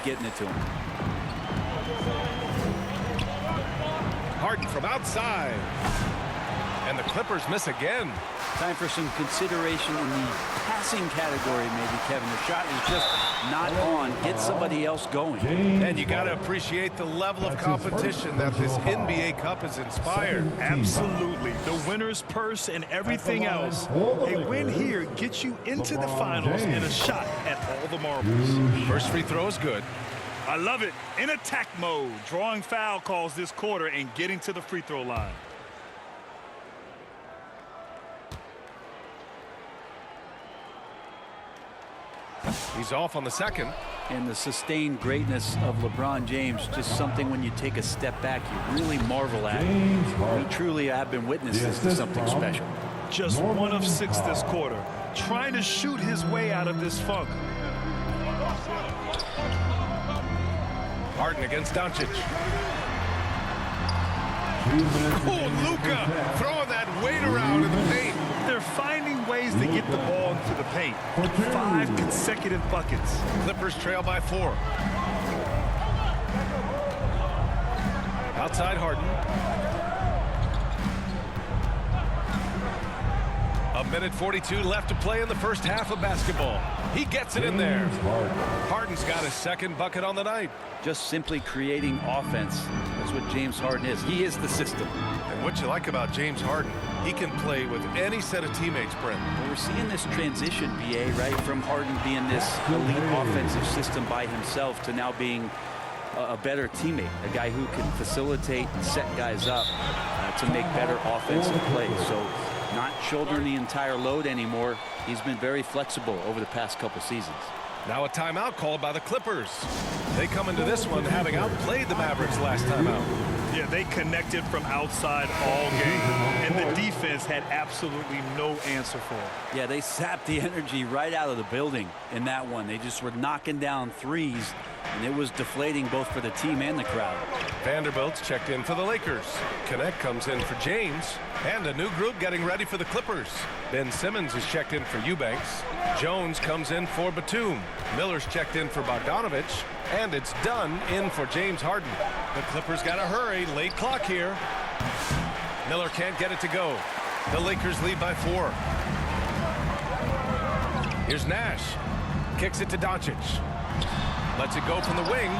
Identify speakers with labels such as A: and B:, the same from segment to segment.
A: getting it to him.
B: Harden from outside. And the Clippers miss again.
A: Time for some consideration in the passing category, maybe, Kevin. The shot is just not on. Get somebody else going.
B: And you got to appreciate the level of competition that this NBA Cup has inspired.
C: Absolutely. The winner's purse and everything else. A win here gets you into the finals and a shot at all the marbles.
B: First free throw is good.
C: I love it. In attack mode, drawing foul calls this quarter and getting to the free throw line.
B: He's off on the second.
A: And the sustained greatness of LeBron James, just something when you take a step back, you really marvel at. We truly have been witnesses to something special.
C: Just 1 of 6 this quarter, trying to shoot his way out of this funk.
B: Harden against Doncic. Oh, Luka throwing that weight around in the paint.
C: They're finding ways to get the ball into the paint. 5 consecutive buckets.
B: Clippers trail by 4. Outside Harden. A minute 42 left to play in the first half of basketball. He gets it in there. Harden's got his second bucket on the night.
A: Just simply creating offense. That's what James Harden is. He is the system.
B: And what you like about James Harden, he can play with any set of teammates, Brent.
A: Well, we're seeing this transition, BA, right, from Harden being this elite offensive system by himself to now being a better teammate, a guy who can facilitate and set guys up to make better offensive plays. So not shouldering the entire load anymore. He's been very flexible over the past couple seasons.
B: Now a timeout called by the Clippers. They come into this one having outplayed the Mavericks last time out.
C: Yeah, they connected from outside all game, and the defense had absolutely no answer for it.
A: Yeah, they sapped the energy right out of the building in that one. They just were knocking down threes, and it was deflating both for the team and the crowd.
B: Vanderbilt's checked in for the Lakers. Connect comes in for James, and a new group getting ready for the Clippers. Ben Simmons is checked in for Eubanks. Jones comes in for Batum. Miller's checked in for Bogdanovich, and it's done in for James Harden. The Clippers got to hurry. Late clock here. Miller can't get it to go. The Lakers lead by 4. Here's Nash. Kicks it to Doncic. Lets it go from the wing.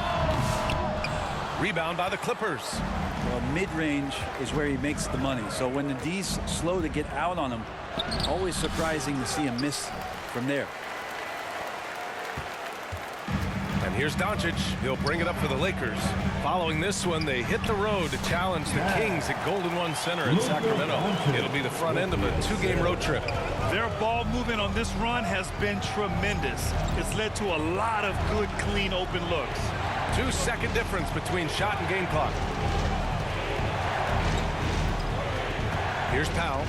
B: Rebound by the Clippers.
A: Well, mid-range is where he makes the money. So when the D's slow to get out on him, always surprising to see him miss from there.
B: And here's Doncic. He'll bring it up for the Lakers. Following this one, they hit the road to challenge the Kings at Golden One Center in Sacramento. It'll be the front end of a 2-game road trip.
C: Their ball movement on this run has been tremendous. It's led to a lot of good, clean, open looks.
B: 2-second difference between shot and game clock. Here's Powell.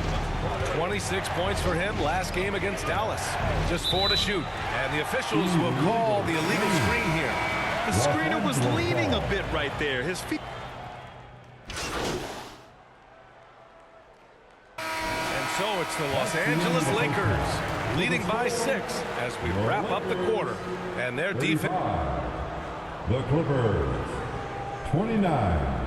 B: 26 points for him last game against Dallas. Just 4 to shoot. And the officials will call the illegal screen here.
C: The screener was leaning a bit right there. His feet.
B: And so it's the Los Angeles Lakers leading by 6 as we wrap up the quarter. And their defense.
D: The Clippers, 29.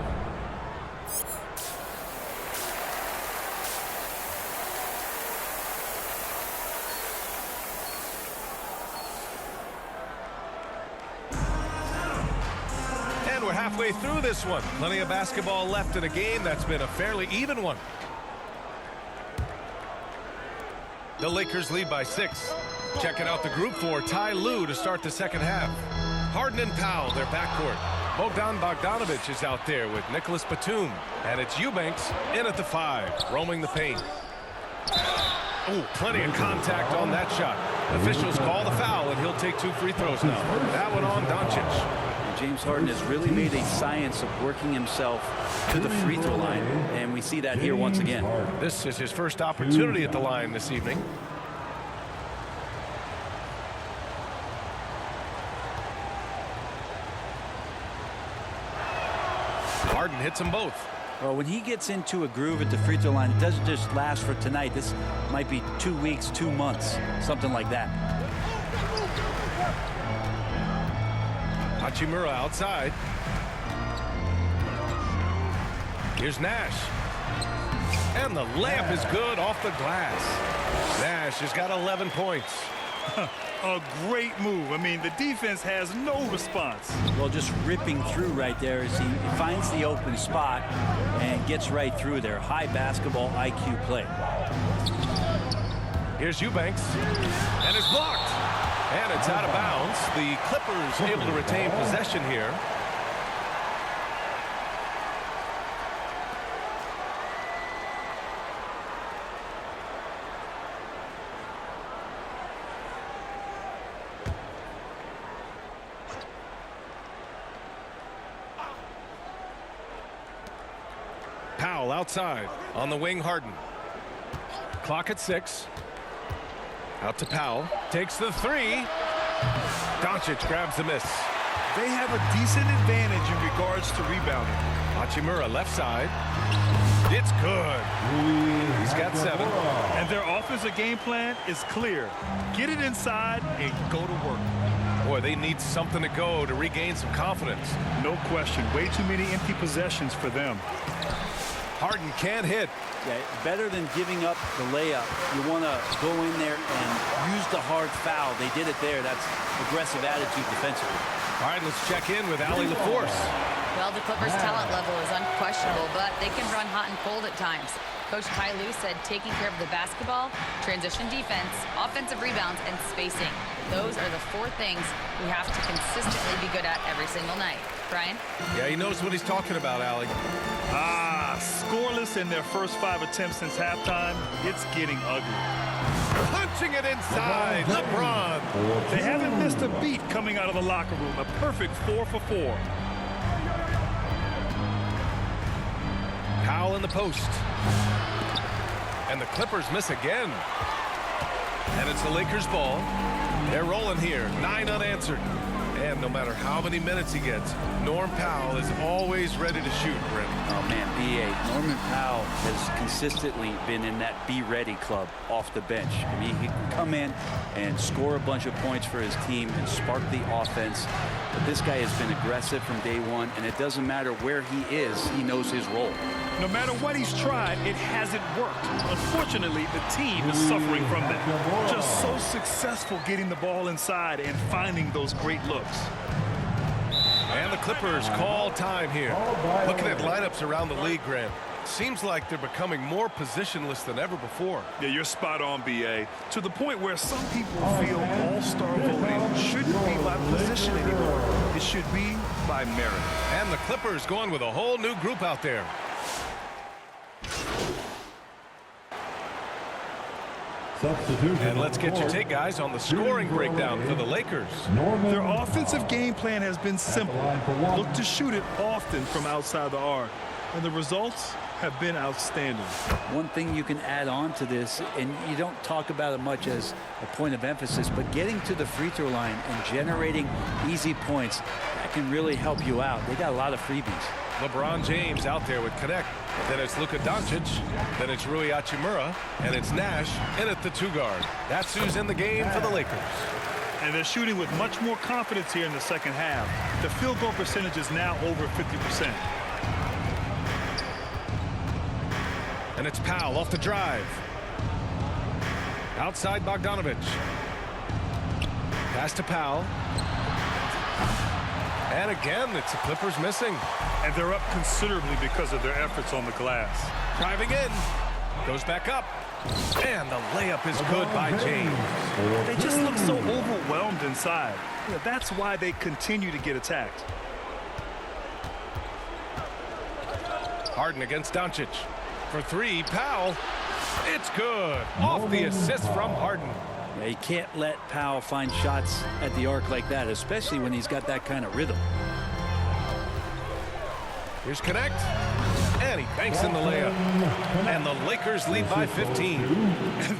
B: And we're halfway through this one. Plenty of basketball left in a game that's been a fairly even one. The Lakers lead by 6. Checking out the group for Ty Lue to start the second half. Harden and Powell, their backcourt. Bogdanovich is out there with Nicholas Batum. And it's Eubanks in at the 5, roaming the paint. Oh, plenty of contact on that shot. Officials call the foul, and he'll take 2 free throws now. That one on Doncic.
A: And James Harden has really made a science of working himself to the free throw line, and we see that here once again.
B: This is his first opportunity at the line this evening. Harden hits them both.
A: Well, when he gets into a groove at the free throw line, it doesn't just last for tonight. This might be 2 weeks, 2 months, something like that.
B: Hachimura outside. Here's Nash. And the layup is good off the glass. Nash has got 11 points.
C: A great move. I mean, the defense has no response.
E: Well, just ripping through right there as he finds the open spot and gets right through there. High basketball IQ play.
B: Here's Eubanks. And it's blocked. And it's out of bounds. The Clippers able to retain possession here. Powell outside. On the wing, Harden. Clock at 6. Out to Powell. Takes the 3. Doncic grabs the miss.
C: They have a decent advantage in regards to rebounding.
B: Hachimura left side. It's good. He's got 7.
C: And their offensive game plan is clear. Get it inside and go to work.
B: Boy, they need something to go to regain some confidence.
C: No question. Way too many empty possessions for them.
B: Harden can't hit.
E: Yeah, better than giving up the layup. You want to go in there and use the hard foul. They did it there. That's aggressive attitude defensively.
B: All right, let's check in with Allie LaForce.
F: Well, the Clippers' talent level is unquestionable, but they can run hot and cold at times. Coach Ty Lue said taking care of the basketball, transition defense, offensive rebounds, and spacing. Those are the 4 things we have to consistently be good at every single night. Brian?
B: Yeah, he knows what he's talking about, Allie.
C: Scoreless in their first 5 attempts since halftime. It's getting ugly.
B: Punching it inside, LeBron.
C: They haven't missed a beat coming out of the locker room. A perfect 4 for 4.
B: Powell in the post. And the Clippers miss again. And it's the Lakers' ball. They're rolling here, 9 unanswered. And no matter how many minutes he gets, Norm Powell is always ready to shoot, Brent.
A: Oh, man, B.A. Norman Powell has consistently been in that be-ready club off the bench. I mean, he can come in and score a bunch of points for his team and spark the offense. But this guy has been aggressive from day one, and it doesn't matter where he is, he knows his role.
C: No matter what he's tried, it hasn't worked. Unfortunately, the team is suffering from that. Just so successful getting the ball inside and finding those great looks.
B: And the Clippers call time here. Looking at lineups around the league, Grant. Seems like they're becoming more positionless than ever before.
C: Yeah, you're spot on, B.A. To the point where some people feel all-star voting shouldn't be by position anymore. It should be by merit.
B: And the Clippers going with a whole new group out there. And let's get your take, guys, on the scoring breakdown for the Lakers.
C: Their offensive game plan has been simple. Look to shoot it often from outside the arc. And the results have been outstanding.
E: One thing you can add on to this, and you don't talk about it much as a point of emphasis, but getting to the free throw line and generating easy points, that can really help you out. They got a lot of freebies.
B: LeBron James out there with Connect. Then it's Luka Doncic. Then it's Rui Hachimura. And it's Nash in at the 2 guard. That's who's in the game for the Lakers.
C: And they're shooting with much more confidence here in the second half. The field goal percentage is now over 50%.
B: And it's Powell off the drive. Outside Bogdanovich. Pass to Powell. And again, it's the Clippers missing.
C: And they're up considerably because of their efforts on the glass.
B: Driving in. Goes back up. And the layup is good by James.
C: They just look so overwhelmed inside. Yeah, that's why they continue to get attacked.
B: Harden against Doncic. For 3, Powell. It's good. Off the assist from Harden.
E: Yeah, you can't let Powell find shots at the arc like that, especially when he's got that kind of rhythm.
B: Here's Connect. And he banks in the layup. And the Lakers lead by 15.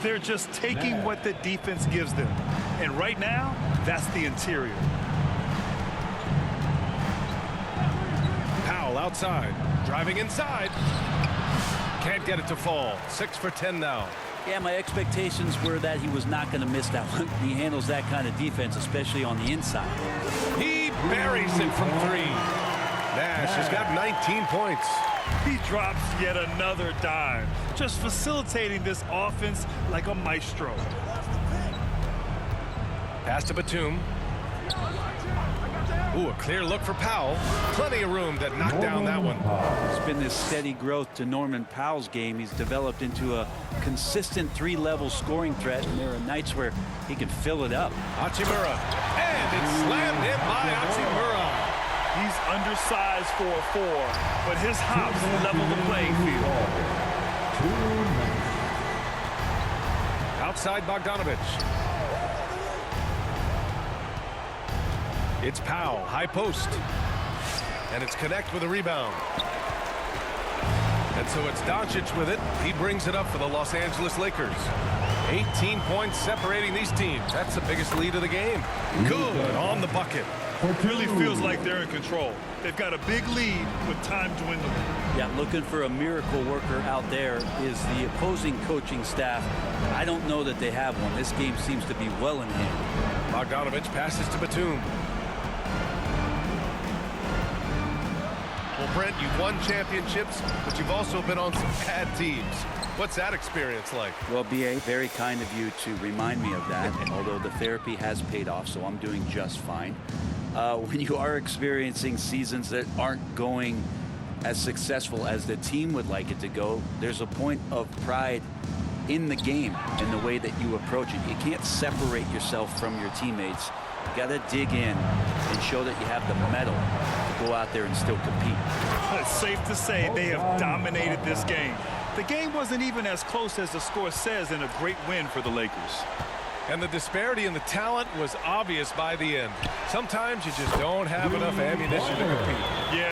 C: They're just taking what the defense gives them. And right now, that's the interior.
B: Powell outside. Driving inside. Can't get it to fall. 6 for 10 now.
E: Yeah, my expectations were that he was not going to miss that one. He handles that kind of defense, especially on the inside.
B: He buries it from 3. Nash has got 19 points.
C: He drops yet another dime, just facilitating this offense like a maestro.
B: Pass to Batum. Ooh, a clear look for Powell. Plenty of room to knock down that one.
A: It's been this steady growth to Norman Powell's game. He's developed into a consistent 3-level scoring threat, and there are nights where he can fill it up.
B: Hachimura. And it's slammed in by Hachimura.
C: He's undersized for a 4, but his hops level the playing field.
B: Outside Bogdanovich. It's Powell, high post. And it's Connect with a rebound. And so it's Doncic with it. He brings it up for the Los Angeles Lakers. 18 points separating these teams. That's the biggest lead of the game. Good on the bucket.
C: Really feels like they're in control. They've got a big lead with time dwindling.
A: Yeah, looking for a miracle worker out there is the opposing coaching staff. I don't know that they have one. This game seems to be well in hand.
B: Bogdanovich passes to Batum. Well, Brent, you've won championships, but you've also been on some bad teams. What's that experience like?
A: Well, B.A., very kind of you to remind me of that, although the therapy has paid off, so I'm doing just fine. When you are experiencing seasons that aren't going as successful as the team would like it to go, there's a point of pride in the game and the way that you approach it. You can't separate yourself from your teammates. You got to dig in and show that you have the mettle to go out there and still compete.
C: It's safe to say they have dominated this game. The game wasn't even as close as the score says in a great win for the Lakers.
B: And the disparity in the talent was obvious by the end. Sometimes you just don't have enough ammunition to compete.
C: Yeah.